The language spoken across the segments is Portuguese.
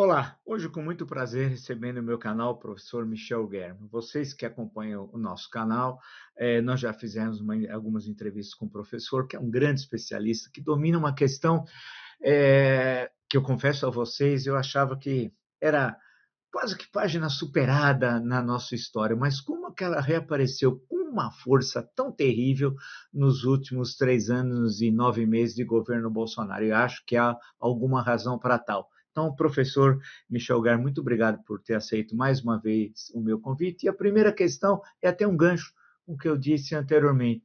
Olá, hoje com muito prazer recebendo no meu canal o professor Michel Guerra. Vocês que acompanham o nosso canal, nós já fizemos algumas entrevistas com o professor, que é um grande especialista, que domina uma questão que eu confesso a vocês, eu achava que era quase que página superada na nossa história, mas como que ela reapareceu com uma força tão terrível nos últimos 3 anos e 9 meses de governo Bolsonaro? Eu acho que há alguma razão para tal. Então, professor Michel Gar, muito obrigado por ter aceito mais uma vez o meu convite. E a primeira questão é até um gancho com o que eu disse anteriormente.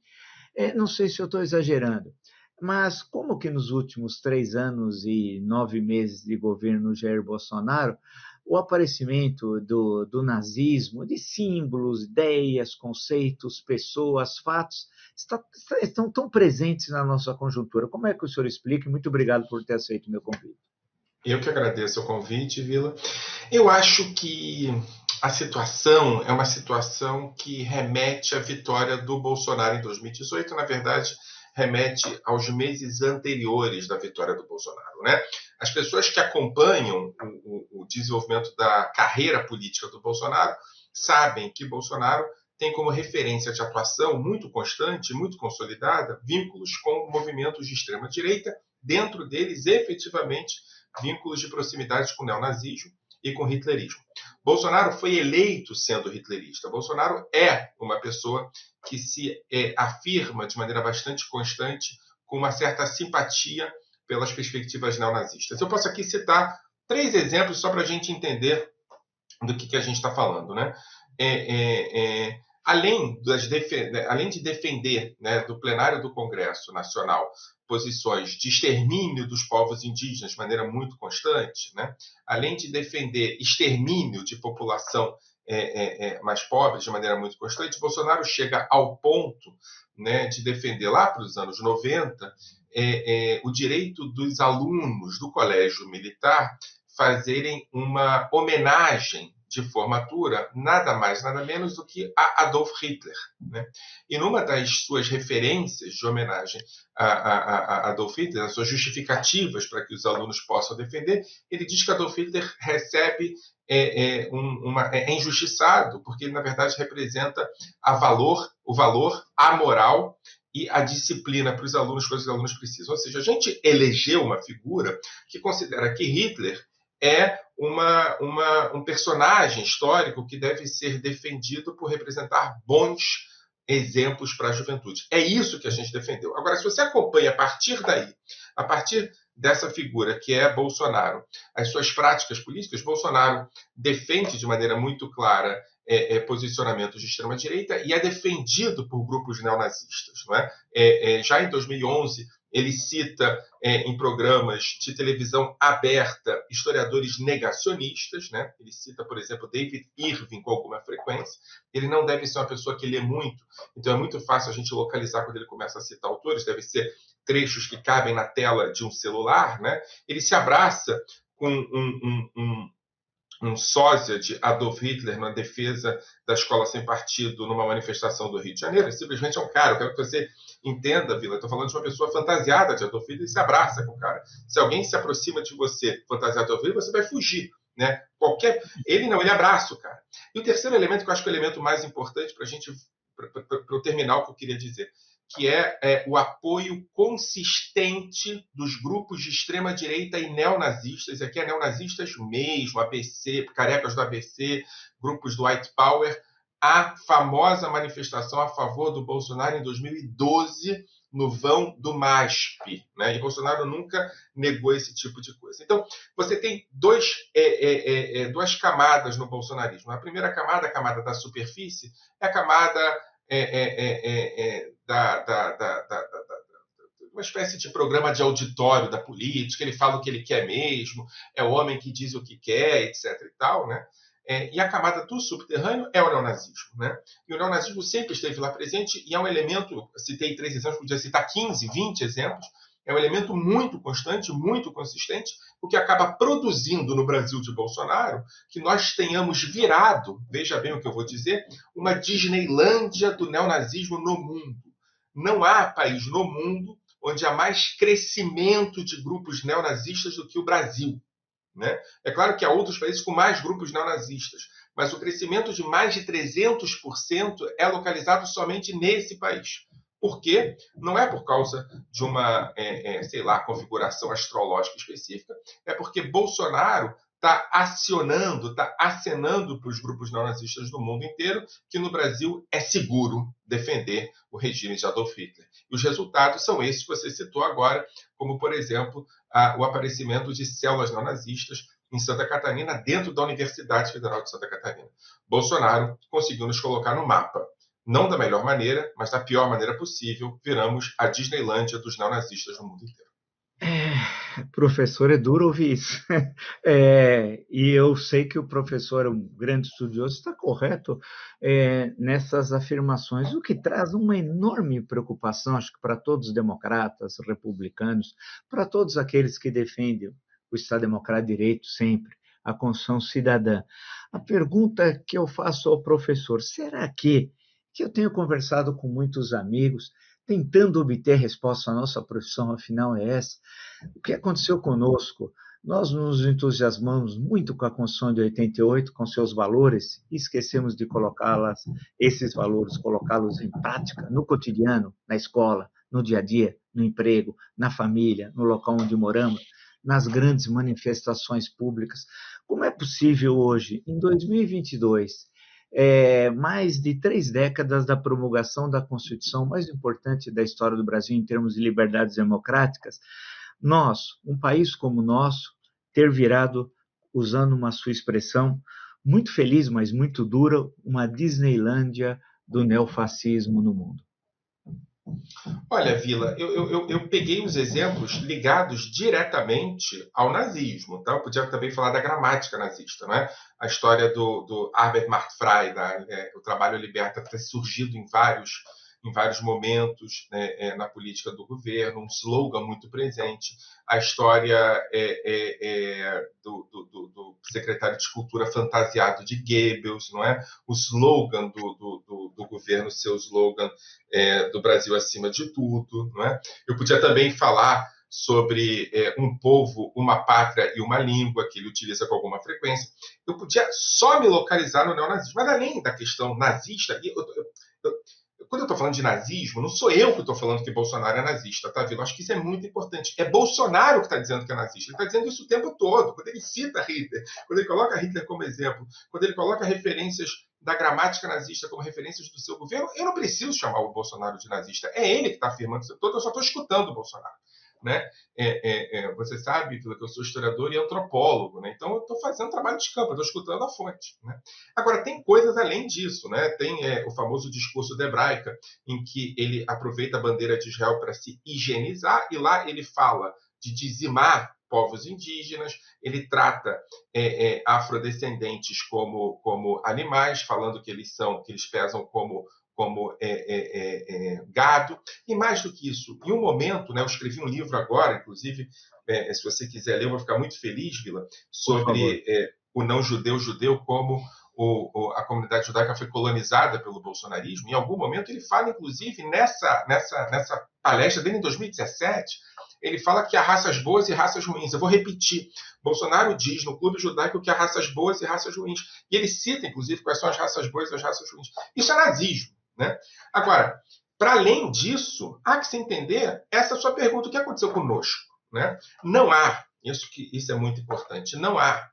Não sei se eu estou exagerando, mas como que nos últimos 3 anos e 9 meses de governo Jair Bolsonaro, o aparecimento do nazismo, de símbolos, ideias, conceitos, pessoas, fatos, estão tão presentes na nossa conjuntura? Como é que o senhor explica? Muito obrigado por ter aceito o meu convite. Eu que agradeço o convite, Vila. Eu acho que a situação é uma situação que remete à vitória do Bolsonaro em 2018, na verdade, remete aos meses anteriores da vitória do Bolsonaro, né? As pessoas que acompanham o desenvolvimento da carreira política do Bolsonaro sabem que Bolsonaro tem como referência de atuação muito constante, muito consolidada, vínculos com movimentos de extrema-direita, dentro deles, efetivamente, vínculos de proximidade com o neonazismo e com o hitlerismo. Bolsonaro foi eleito sendo hitlerista. Bolsonaro é uma pessoa que se afirma de maneira bastante constante com uma certa simpatia pelas perspectivas neonazistas. Eu posso aqui citar 3 exemplos só para a gente entender do que a gente está falando, né? Além de defender, né, do plenário do Congresso Nacional posições de extermínio dos povos indígenas de maneira muito constante, né? Além de defender extermínio de população mais pobre de maneira muito constante, Bolsonaro chega ao ponto, né, de defender lá para os anos 90 o direito dos alunos do colégio militar fazerem uma homenagem de formatura, nada mais, nada menos do que a Adolf Hitler. Né? E numa das suas referências de homenagem a Adolf Hitler, as suas justificativas para que os alunos possam defender, ele diz que Adolf Hitler recebe é injustiçado, porque ele, na verdade, representa o valor, a moral e a disciplina para os alunos, que os alunos precisam. Ou seja, a gente elegeu uma figura que considera que Hitler é um personagem histórico que deve ser defendido por representar bons exemplos para a juventude. É isso que a gente defendeu. Agora, se você acompanha a partir daí, a partir dessa figura que é Bolsonaro, as suas práticas políticas, Bolsonaro defende de maneira muito clara posicionamentos de extrema-direita e é defendido por grupos neonazistas. Não é? Já em 2011, ele cita em programas de televisão aberta historiadores negacionistas, né? Ele cita, por exemplo, David Irving com alguma frequência. Ele não deve ser uma pessoa que lê muito, então é muito fácil a gente localizar quando ele começa a citar autores, deve ser trechos que cabem na tela de um celular, né? Ele se abraça com um sósia de Adolf Hitler na defesa da escola sem partido numa manifestação do Rio de Janeiro. Ele simplesmente é um cara. Eu quero que você entenda, Vila. Estou falando de uma pessoa fantasiada de Adolf Hitler e se abraça com o cara. Se alguém se aproxima de você fantasiado de Adolf Hitler, você vai fugir. Né? Ele não, ele abraça o cara. E o terceiro elemento, que eu acho que é o elemento mais importante para a gente, para eu terminar o que eu queria dizer, que é o apoio consistente dos grupos de extrema-direita e neonazistas, e aqui é neonazistas mesmo, ABC, carecas do ABC, grupos do White Power, a famosa manifestação a favor do Bolsonaro em 2012, no vão do MASP. Né? E Bolsonaro nunca negou esse tipo de coisa. Então, você tem duas camadas no bolsonarismo. A primeira camada, a camada da superfície, é a camada uma espécie de programa de auditório da política, ele fala o que ele quer mesmo, é o homem que diz o que quer, etc. e tal, né? E a camada do subterrâneo é o neonazismo. Né? E o neonazismo sempre esteve lá presente e é um elemento, citei 3 exemplos, podia citar 15, 20 exemplos, é um elemento muito constante, muito consistente, o que acaba produzindo no Brasil de Bolsonaro que nós tenhamos virado, veja bem o que eu vou dizer, uma Disneylândia do neonazismo no mundo. Não há país no mundo onde há mais crescimento de grupos neonazistas do que o Brasil. né? É claro que há outros países com mais grupos neonazistas, mas o crescimento de mais de 300% é localizado somente nesse país. Por quê? Não é por causa de uma, sei lá, configuração astrológica específica, é porque Bolsonaro está acionando, está acenando para os grupos neonazistas do mundo inteiro que no Brasil é seguro defender o regime de Adolf Hitler. E os resultados são esses que você citou agora, como, por exemplo, o aparecimento de células neonazistas em Santa Catarina, dentro da Universidade Federal de Santa Catarina. Bolsonaro conseguiu nos colocar no mapa. Não da melhor maneira, mas da pior maneira possível, viramos a Disneylândia dos neonazistas no mundo inteiro. Professor, é duro ouvir isso. E eu sei que o professor, um grande estudioso, está correto nessas afirmações, o que traz uma enorme preocupação, acho que para todos os democratas, republicanos, para todos aqueles que defendem o Estado Democrático de Direito sempre, a Constituição Cidadã. A pergunta que eu faço ao professor, será que eu tenho conversado com muitos amigos, tentando obter resposta à nossa profissão, afinal é essa, o que aconteceu conosco? Nós nos entusiasmamos muito com a Constituição de 88, com seus valores, e esquecemos de esses valores, colocá-los em prática, no cotidiano, na escola, no dia a dia, no emprego, na família, no local onde moramos, nas grandes manifestações públicas. Como é possível hoje, em 2022, mais de 3 décadas da promulgação da Constituição mais importante da história do Brasil em termos de liberdades democráticas, nós, um país como o nosso, ter virado, usando uma sua expressão, muito feliz, mas muito dura, uma Disneylândia do neofascismo no mundo? Olha, Vila, eu peguei os exemplos ligados diretamente ao nazismo. Tá? Eu podia também falar da gramática nazista, né? A história do Albert Mark Frey, o trabalho liberta, ter surgido em vários momentos, né, na política do governo, um slogan muito presente. A história do secretário de Cultura fantasiado de Goebbels, não é? O slogan do governo, seu slogan do Brasil acima de tudo. Não é? Eu podia também falar sobre um povo, uma pátria e uma língua, que ele utiliza com alguma frequência. Eu podia só me localizar no neonazismo, mas além da questão nazista, quando eu estou falando de nazismo, não sou eu que estou falando que Bolsonaro é nazista, tá, Vila? Acho que isso é muito importante. É Bolsonaro que está dizendo que é nazista. Ele está dizendo isso o tempo todo. Quando ele cita Hitler, quando ele coloca Hitler como exemplo, quando ele coloca referências da gramática nazista como referências do seu governo, eu não preciso chamar o Bolsonaro de nazista. É ele que está afirmando isso todo, eu só estou escutando o Bolsonaro. Né? Você sabe, Vila, que eu sou historiador e antropólogo, né? Então eu estou fazendo trabalho de campo, eu estou escutando a fonte. Né? Agora, tem coisas além disso. Né? Tem o famoso discurso de Hebraica, em que ele aproveita a bandeira de Israel para se higienizar, e lá ele fala de dizimar povos indígenas, ele trata afrodescendentes como animais, falando que eles pesam como gado, e mais do que isso, em um momento, né, eu escrevi um livro agora, inclusive, se você quiser ler, eu vou ficar muito feliz, Vila, sobre o não-judeu como a comunidade judaica foi colonizada pelo bolsonarismo. Em algum momento ele fala, inclusive, nessa palestra dele em 2017, ele fala que há raças boas e raças ruins. Eu vou repetir. Bolsonaro diz no Clube Judaico que há raças boas e raças ruins. E ele cita, inclusive, quais são as raças boas e as raças ruins. Isso é nazismo. Né? Agora, para além disso, há que se entender essa sua pergunta: o que aconteceu conosco? Né? Não há, isso é muito importante, não há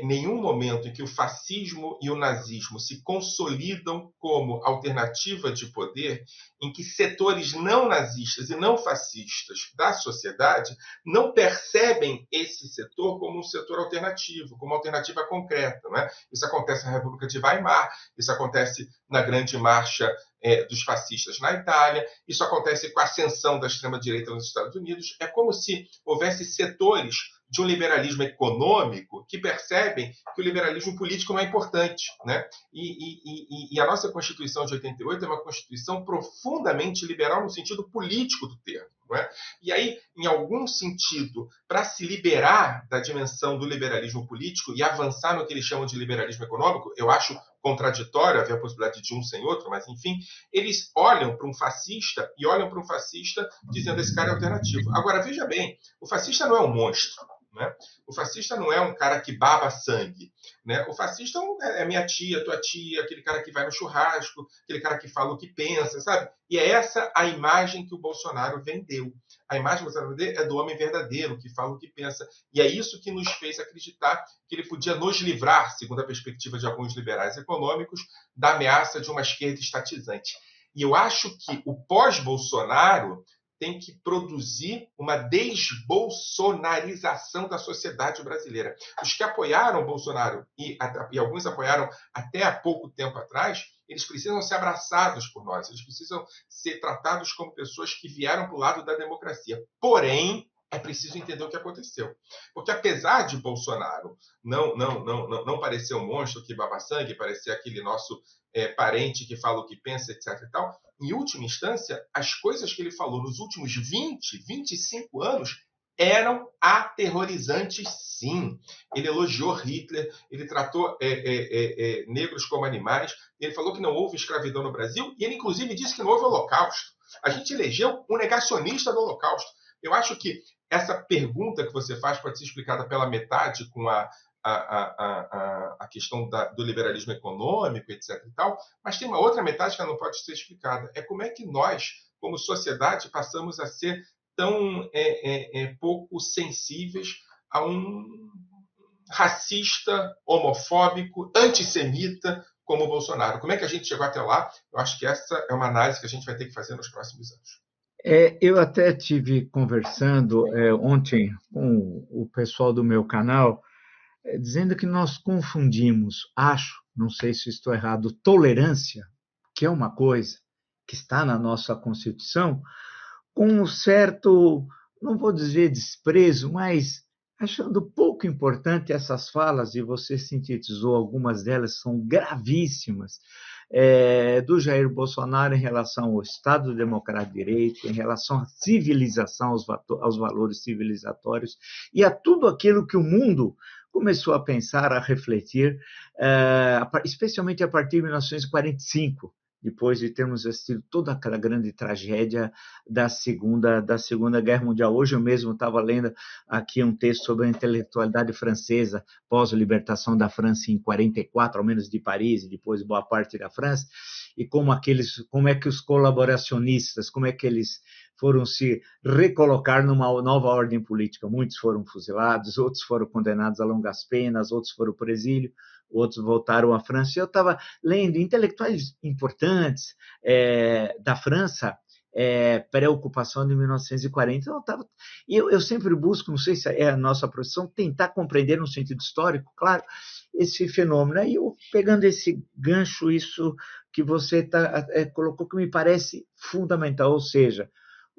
nenhum momento em que o fascismo e o nazismo se consolidam como alternativa de poder, em que setores não nazistas e não fascistas da sociedade não percebem esse setor como um setor alternativo, como uma alternativa concreta. Né? Isso acontece na República de Weimar, isso acontece na Grande Marcha dos fascistas na Itália, isso acontece com a ascensão da extrema-direita nos Estados Unidos. É como se houvesse setores de um liberalismo econômico que percebem que o liberalismo político não é importante. Né? E a nossa Constituição de 88 é uma Constituição profundamente liberal no sentido político do termo. Não é? E aí, em algum sentido, para se liberar da dimensão do liberalismo político e avançar no que eles chamam de liberalismo econômico, eu acho contraditório haver a possibilidade de um sem outro, mas enfim, eles olham para um fascista e olham para um fascista dizendo: esse cara é alternativo. Agora, veja bem, o fascista não é um monstro. né? O fascista não é um cara que baba sangue, né? O fascista é minha tia, tua tia, aquele cara que vai no churrasco, aquele cara que fala o que pensa, sabe? E é essa a imagem que o Bolsonaro vendeu. A imagem que o Bolsonaro vendeu é do homem verdadeiro, que fala o que pensa. E é isso que nos fez acreditar que ele podia nos livrar, segundo a perspectiva de alguns liberais econômicos, da ameaça de uma esquerda estatizante. E eu acho que o pós-Bolsonaro tem que produzir uma desbolsonarização da sociedade brasileira. Os que apoiaram o Bolsonaro, e alguns apoiaram até há pouco tempo atrás, eles precisam ser abraçados por nós, eles precisam ser tratados como pessoas que vieram para o lado da democracia. Porém, é preciso entender o que aconteceu. Porque apesar de Bolsonaro não parecer um monstro que baba sangue, parecer aquele nosso parente que fala o que pensa, etc. e tal, em última instância, as coisas que ele falou nos últimos 20, 25 anos eram aterrorizantes, sim. Ele elogiou Hitler, ele tratou negros como animais, ele falou que não houve escravidão no Brasil, e ele, inclusive, disse que não houve holocausto. A gente elegeu um negacionista do holocausto. Eu acho que essa pergunta que você faz pode ser explicada pela metade com a questão do liberalismo econômico, etc. e tal, mas tem uma outra metade que não pode ser explicada. É como é que nós, como sociedade, passamos a ser tão pouco sensíveis a um racista, homofóbico, antissemita como o Bolsonaro. Como é que a gente chegou até lá? Eu acho que essa é uma análise que a gente vai ter que fazer nos próximos anos. Eu até tive conversando ontem com o pessoal do meu canal, dizendo que nós confundimos, acho, não sei se estou errado, tolerância, que é uma coisa que está na nossa Constituição, com um certo, não vou dizer desprezo, mas achando pouco importante essas falas, e você sintetizou algumas delas, são gravíssimas, do Jair Bolsonaro em relação ao Estado Democrático de Direito, em relação à civilização, aos valores civilizatórios e a tudo aquilo que o mundo começou a pensar, a refletir, especialmente a partir de 1945, depois de termos assistido toda aquela grande tragédia da Segunda Guerra Mundial. Hoje eu mesmo estava lendo aqui um texto sobre a intelectualidade francesa pós-libertação da França em 44, ao menos de Paris e depois boa parte da França, e como é que os colaboracionistas, como é que eles foram se recolocar numa nova ordem política. Muitos foram fuzilados, outros foram condenados a longas penas, outros foram para o exílio, outros voltaram à França. Eu estava lendo intelectuais importantes da França, pré-ocupação de 1940. Eu sempre busco, não sei se é a nossa profissão, tentar compreender no sentido histórico, claro, esse fenômeno. E eu, pegando esse gancho, isso que você colocou, que me parece fundamental, ou seja,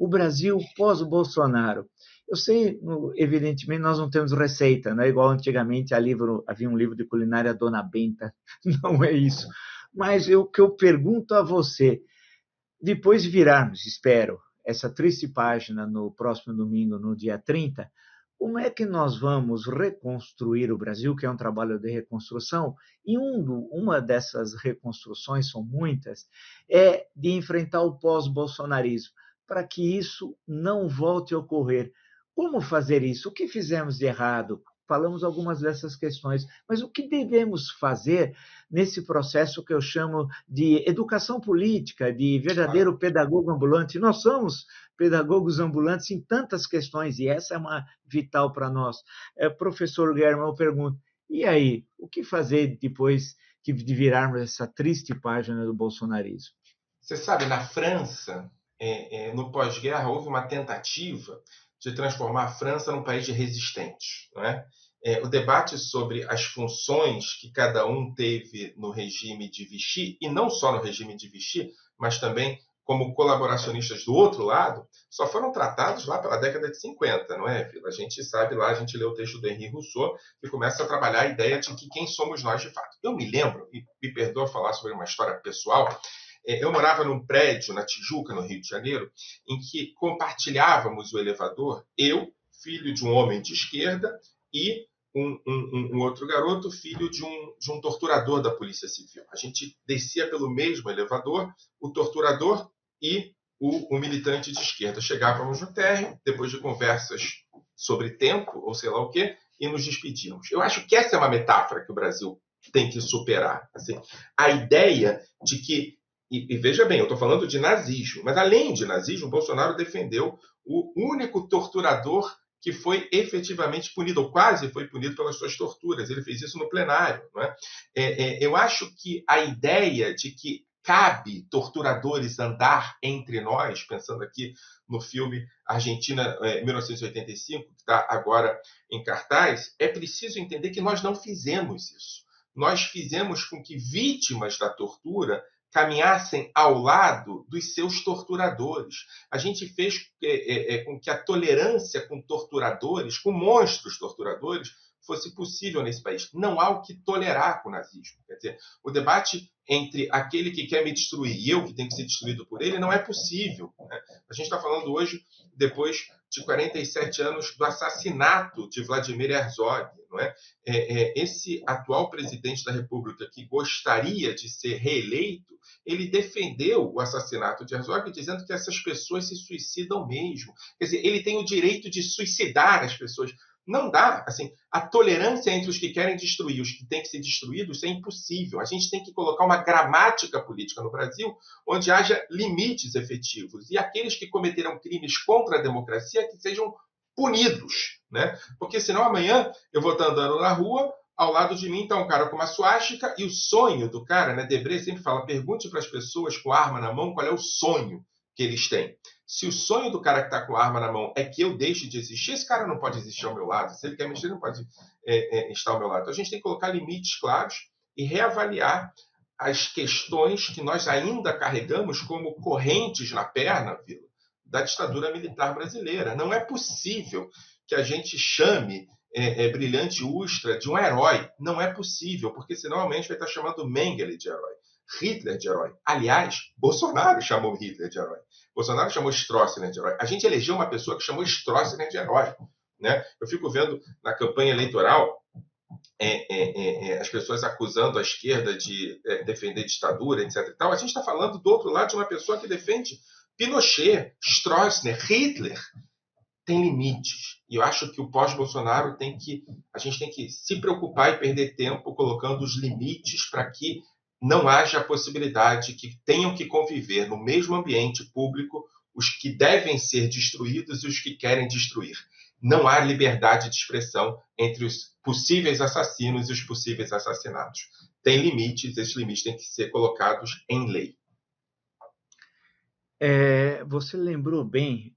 o Brasil pós-Bolsonaro. Eu sei, evidentemente, nós não temos receita, não é igual antigamente havia um livro de culinária Dona Benta, não é isso. Mas o que eu pergunto a você, depois de virarmos, espero, essa triste página no próximo domingo, no dia 30, como é que nós vamos reconstruir o Brasil, que é um trabalho de reconstrução, e uma dessas reconstruções, são muitas, é de enfrentar o pós-bolsonarismo, para que isso não volte a ocorrer. Como fazer isso? O que fizemos de errado? Falamos algumas dessas questões, mas o que devemos fazer nesse processo que eu chamo de educação política, de verdadeiro pedagogo ambulante? Nós somos pedagogos ambulantes em tantas questões, e essa é uma vital para nós. Professor Guilherme, eu pergunto, e aí, o que fazer depois de virarmos essa triste página do bolsonarismo? Você sabe, na França, no pós-guerra, houve uma tentativa de transformar a França num país de resistentes. Não é? O debate sobre as funções que cada um teve no regime de Vichy, e não só no regime de Vichy, mas também como colaboracionistas do outro lado, só foram tratados lá pela década de 50, não é, Vila? A gente sabe lá, a gente lê o texto do Henri Rousseau, que começa a trabalhar a ideia de que quem somos nós de fato. Eu me lembro, e me perdoa falar sobre uma história pessoal, eu morava num prédio na Tijuca, no Rio de Janeiro, em que compartilhávamos o elevador, eu, filho de um homem de esquerda, e um outro garoto, filho de um torturador da Polícia Civil. A gente descia pelo mesmo elevador, o torturador e o militante de esquerda. Chegávamos no térreo, depois de conversas sobre tempo, ou sei lá o quê, e nos despedimos. Eu acho que essa é uma metáfora que o Brasil tem que superar. Assim, a ideia de que, e veja bem, eu estou falando de nazismo, mas além de nazismo, Bolsonaro defendeu o único torturador que foi efetivamente punido, ou quase foi punido pelas suas torturas. Ele fez isso no plenário. Não é? Eu acho que a ideia de que cabe torturadores andar entre nós, pensando aqui no filme Argentina 1985, que está agora em cartaz, é preciso entender que nós não fizemos isso. Nós fizemos com que vítimas da tortura caminhassem ao lado dos seus torturadores. A gente fez com que a tolerância com torturadores, com monstros torturadores, fosse possível nesse país. Não há o que tolerar com o nazismo. Quer dizer, o debate entre aquele que quer me destruir e eu que tenho que ser destruído por ele não é possível. Né? A gente está falando hoje, depois de 47 anos do assassinato de Vladimir Herzog. Não é? Esse atual presidente da República que gostaria de ser reeleito, ele defendeu o assassinato de Herzog dizendo que essas pessoas se suicidam mesmo. Quer dizer, ele tem o direito de suicidar as pessoas. Não dá. Assim, a tolerância entre os que querem destruir e os que têm que ser destruídos é impossível. A gente tem que colocar uma gramática política no Brasil onde haja limites efetivos. E aqueles que cometeram crimes contra a democracia que sejam punidos. Né? Porque senão amanhã eu vou estar andando na rua, ao lado de mim está um cara com uma suástica e o sonho do cara, né? Debré sempre fala, pergunte para as pessoas com arma na mão qual é o sonho que eles têm. Se o sonho do cara que está com a arma na mão é que eu deixe de existir, esse cara não pode existir ao meu lado. Se ele quer mexer, ele não pode estar ao meu lado. Então, a gente tem que colocar limites claros e reavaliar as questões que nós ainda carregamos como correntes na perna, Vila, da ditadura militar brasileira. Não é possível que a gente chame Brilhante Ustra de um herói. Não é possível, porque senão a gente vai estar chamando Mengele de herói. Hitler de herói. Aliás, Bolsonaro chamou Hitler de herói. Bolsonaro chamou Stroessner de herói. A gente elegeu uma pessoa que chamou Stroessner de herói. Né? Eu fico vendo na campanha eleitoral as pessoas acusando a esquerda de defender ditadura, etc. E tal. A gente está falando do outro lado de uma pessoa que defende Pinochet, Stroessner, Hitler. Tem limites. E eu acho que o pós-Bolsonaro a gente tem que se preocupar e perder tempo colocando os limites para que não haja a possibilidade que tenham que conviver no mesmo ambiente público os que devem ser destruídos e os que querem destruir. Não há liberdade de expressão entre os possíveis assassinos e os possíveis assassinados. Tem limites, esses limites têm que ser colocados em lei. Você lembrou bem,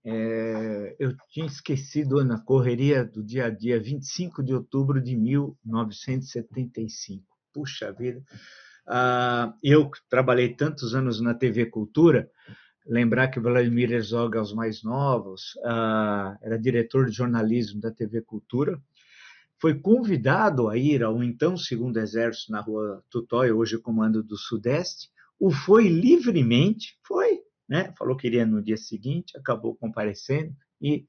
eu tinha esquecido na correria do dia a dia, 25 de outubro de 1975. Puxa vida! Eu trabalhei tantos anos na TV Cultura, lembrar que o Vladimir Herzog, aos mais novos, era diretor de jornalismo da TV Cultura, foi convidado a ir ao então Segundo Exército na Rua Tutóia, hoje Comando do Sudeste, o foi livremente, né? Falou que iria no dia seguinte, acabou comparecendo e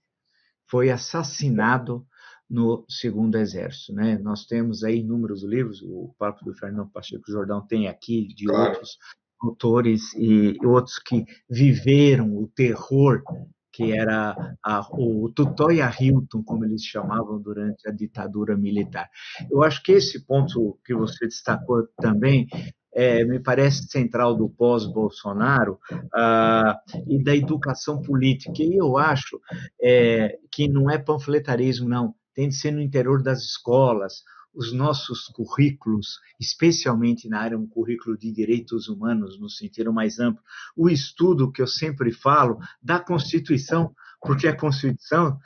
foi assassinado no Segundo Exército. Né? Nós temos aí inúmeros livros, o próprio do Fernando Pacheco Jordão tem aqui, de outros autores e outros que viveram o terror que era o Tutóia Hilton, como eles chamavam durante a ditadura militar. Eu acho que esse ponto que você destacou também me parece central do pós-Bolsonaro e da educação política. E eu acho que não é panfletarismo, não. Tem de ser no interior das escolas, os nossos currículos, especialmente na área, um currículo de direitos humanos, no sentido mais amplo, o estudo que eu sempre falo da Constituição, porque a Constituição,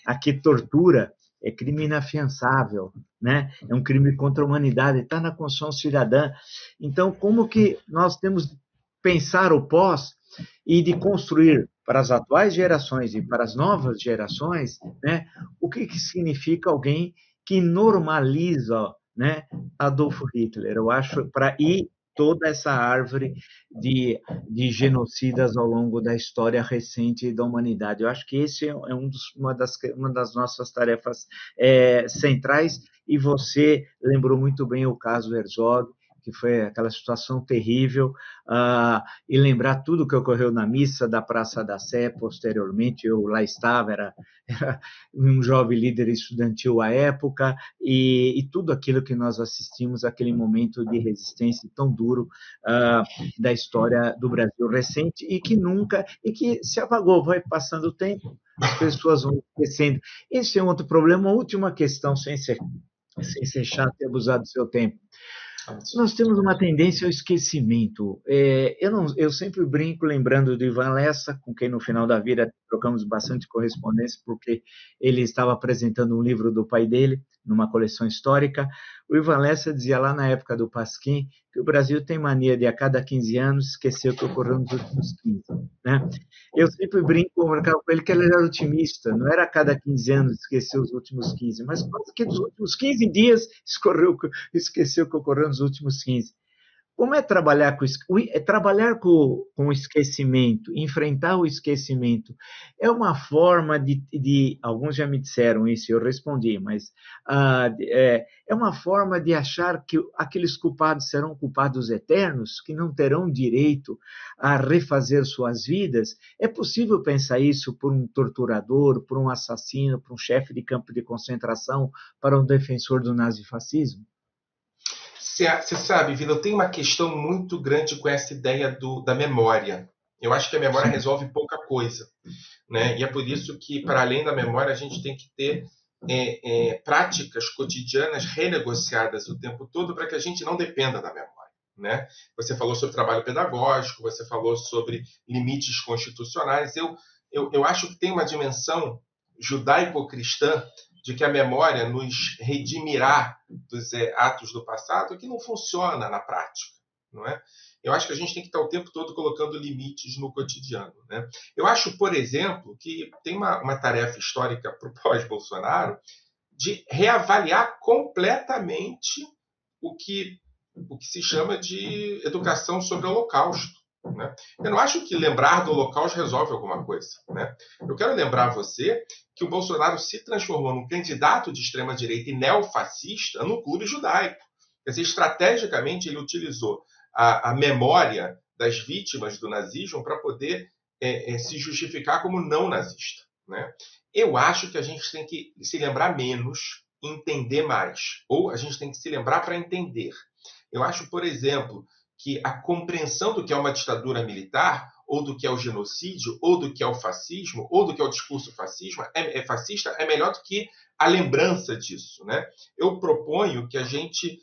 aqui tortura, é crime inafiançável, né? É um crime contra a humanidade, está na Constituição Cidadã. Então, como que nós temos de pensar o pós e de construir para as atuais gerações e para as novas gerações, né, o que significa alguém que normaliza, né, Adolf Hitler? Eu acho, para ir toda essa árvore de genocidas ao longo da história recente da humanidade. Eu acho que esse é uma das nossas tarefas centrais, e você lembrou muito bem o caso Herzog, que foi aquela situação terrível, e lembrar tudo o que ocorreu na missa da Praça da Sé posteriormente. Eu lá estava, era um jovem líder estudantil à época, e tudo aquilo que nós assistimos, aquele momento de resistência tão duro da história do Brasil recente, e que se apagou, vai passando o tempo, as pessoas vão esquecendo. Esse é um outro problema. Uma última questão, sem ser chato e abusar do seu tempo. Nós temos uma tendência ao esquecimento. Eu sempre brinco lembrando do Ivan Lessa, com quem no final da vida trocamos bastante correspondência, porque ele estava apresentando um livro do pai dele, numa coleção histórica. O Ivan Lessa dizia lá na época do Pasquim que o Brasil tem mania de, a cada 15 anos, esquecer o que ocorreu nos últimos 15. Né? Eu sempre brinco com ele que ele era otimista, não era a cada 15 anos esquecer os últimos 15, mas quase que dos últimos 15 dias esqueceu o que ocorreu nos últimos 15. Como é trabalhar com o esquecimento, enfrentar o esquecimento? É uma forma alguns já me disseram isso e eu respondi, mas é uma forma de achar que aqueles culpados serão culpados eternos, que não terão direito a refazer suas vidas? É possível pensar isso por um torturador, por um assassino, por um chefe de campo de concentração, para um defensor do nazifascismo? Você sabe, Vila, eu tenho uma questão muito grande com essa ideia da memória. Eu acho que a memória resolve pouca coisa, né? E é por isso que, para além da memória, a gente tem que ter práticas cotidianas renegociadas o tempo todo para que a gente não dependa da memória, né? Você falou sobre trabalho pedagógico, você falou sobre limites constitucionais. Eu acho que tem uma dimensão judaico-cristã de que a memória nos redimirá dos atos do passado, que não funciona na prática, não é? Eu acho que a gente tem que estar o tempo todo colocando limites no cotidiano, né? Eu acho, por exemplo, que tem uma tarefa histórica para o pós-Bolsonaro de reavaliar completamente o que se chama de educação sobre o Holocausto. Né? Eu não acho que lembrar do Holocausto resolve alguma coisa. Né? Eu quero lembrar você que o Bolsonaro se transformou num candidato de extrema-direita e neofascista no clube judaico. Quer dizer, estrategicamente, ele utilizou a memória das vítimas do nazismo para poder se justificar como não nazista. Né? Eu acho que a gente tem que se lembrar menos e entender mais. Ou a gente tem que se lembrar para entender. Eu acho, por exemplo, que a compreensão do que é uma ditadura militar, ou do que é o genocídio, ou do que é o fascismo, ou do que é o discurso fascista, é melhor do que a lembrança disso. Né? Eu proponho que a gente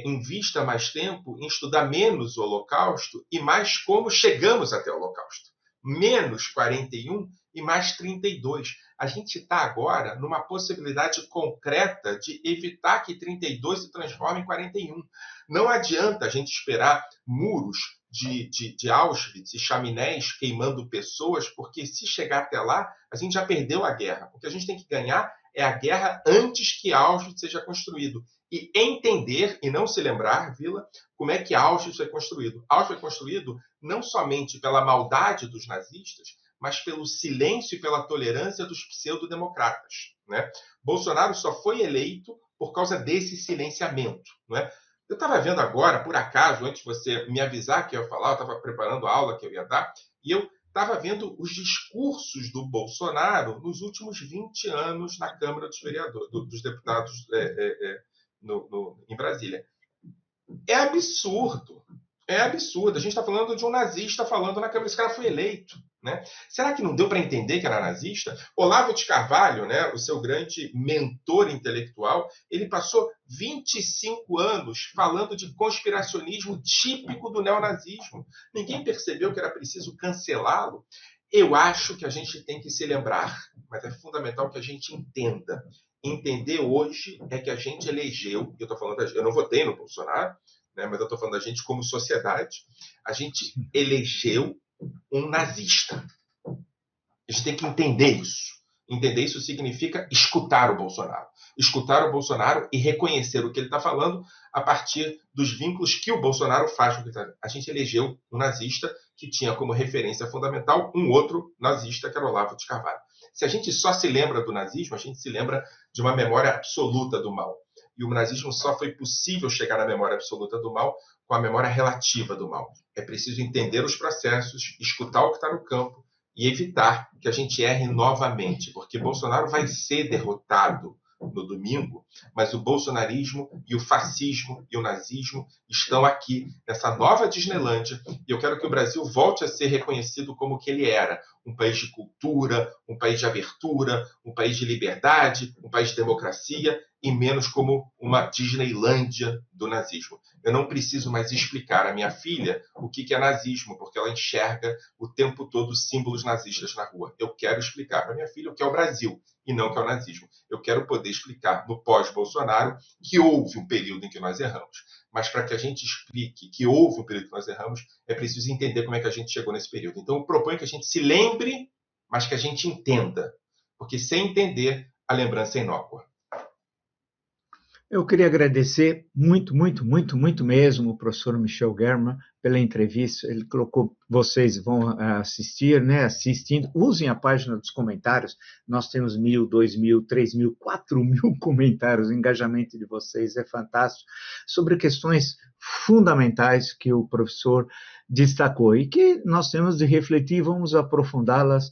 invista mais tempo em estudar menos o Holocausto e mais como chegamos até o Holocausto. Menos 41 e mais 32. A gente está agora numa possibilidade concreta de evitar que 32 se transforme em 41. Não adianta a gente esperar muros de Auschwitz e chaminés queimando pessoas, porque se chegar até lá, a gente já perdeu a guerra. O que a gente tem que ganhar é a guerra antes que Auschwitz seja construído. E entender, e não se lembrar, Vila, como é que Auschwitz foi construído. Auschwitz foi construído não somente pela maldade dos nazistas, mas pelo silêncio e pela tolerância dos pseudodemocratas. Né? Bolsonaro só foi eleito por causa desse silenciamento. Né? Eu estava vendo agora, por acaso, antes de você me avisar que eu ia falar, eu estava preparando a aula que eu ia dar, e eu estava vendo os discursos do Bolsonaro nos últimos 20 anos na Câmara dos Vereadores, dos Deputados em Brasília. É absurdo. É absurdo. A gente está falando de um nazista falando na Câmara. Esse cara foi eleito. Né? Será que não deu para entender que era nazista? Olavo de Carvalho, né, o seu grande mentor intelectual, ele passou 25 anos falando de conspiracionismo típico do neonazismo. Ninguém percebeu que era preciso cancelá-lo. Eu acho que a gente tem que se lembrar, mas é fundamental que a gente entenda. Entender hoje é que a gente elegeu, eu não votei no Bolsonaro, né, mas eu estou falando da gente como sociedade, a gente elegeu um nazista. A gente tem que entender isso. Entender isso significa escutar o Bolsonaro. Escutar o Bolsonaro e reconhecer o que ele está falando a partir dos vínculos que o Bolsonaro faz com o que ele está. A gente elegeu um nazista que tinha como referência fundamental um outro nazista, que era Olavo de Carvalho. Se a gente só se lembra do nazismo, a gente se lembra de uma memória absoluta do mal. e o nazismo só foi possível chegar à memória absoluta do mal com a memória relativa do mal. É preciso entender os processos, escutar o que está no campo e evitar que a gente erre novamente, porque Bolsonaro vai ser derrotado no domingo, mas o bolsonarismo e o fascismo e o nazismo estão aqui nessa nova Disneylândia, e eu quero que o Brasil volte a ser reconhecido como o que ele era, um país de cultura, um país de abertura, um país de liberdade, um país de democracia, e menos como uma Disneylândia do nazismo. Eu não preciso mais explicar à minha filha o que é nazismo, porque ela enxerga o tempo todo símbolos nazistas na rua. Eu quero explicar para minha filha o que é o Brasil e não o que é o nazismo. Eu quero poder explicar no pós-Bolsonaro que houve um período em que nós erramos. Mas para que a gente explique que houve um período que nós erramos, é preciso entender como é que a gente chegou nesse período. Então, eu proponho que a gente se lembre, mas que a gente entenda. Porque sem entender, a lembrança é inócua. Eu queria agradecer muito, muito, muito, muito mesmo o professor Michel German pela entrevista. Ele colocou, vocês vão assistir, né? Assistindo, usem a página dos comentários. Nós temos 1.000, 2.000, 3.000, 4.000 comentários. O engajamento de vocês é fantástico sobre questões fundamentais que o professor destacou e que nós temos de refletir. Vamos aprofundá-las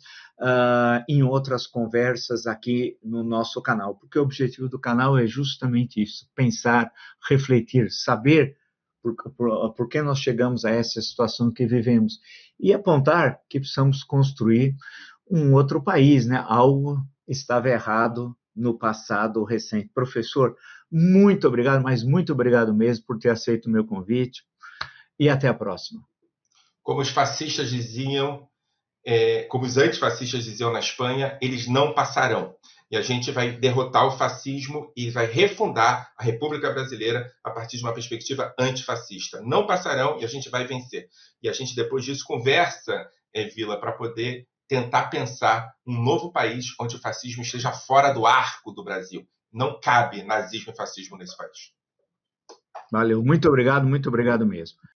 em outras conversas aqui no nosso canal, porque o objetivo do canal é justamente isso: pensar, refletir, saber por que nós chegamos a essa situação que vivemos e apontar que precisamos construir um outro país, né? Algo estava errado no passado recente. Professor, muito obrigado, mas muito obrigado mesmo por ter aceito o meu convite e até a próxima. Como os fascistas diziam, como os antifascistas diziam na Espanha, eles não passarão. E a gente vai derrotar o fascismo e vai refundar a República Brasileira a partir de uma perspectiva antifascista. Não passarão e a gente vai vencer. E a gente, depois disso, conversa, Vila, para poder tentar pensar um novo país onde o fascismo esteja fora do arco do Brasil. Não cabe nazismo e fascismo nesse país. Valeu, muito obrigado mesmo.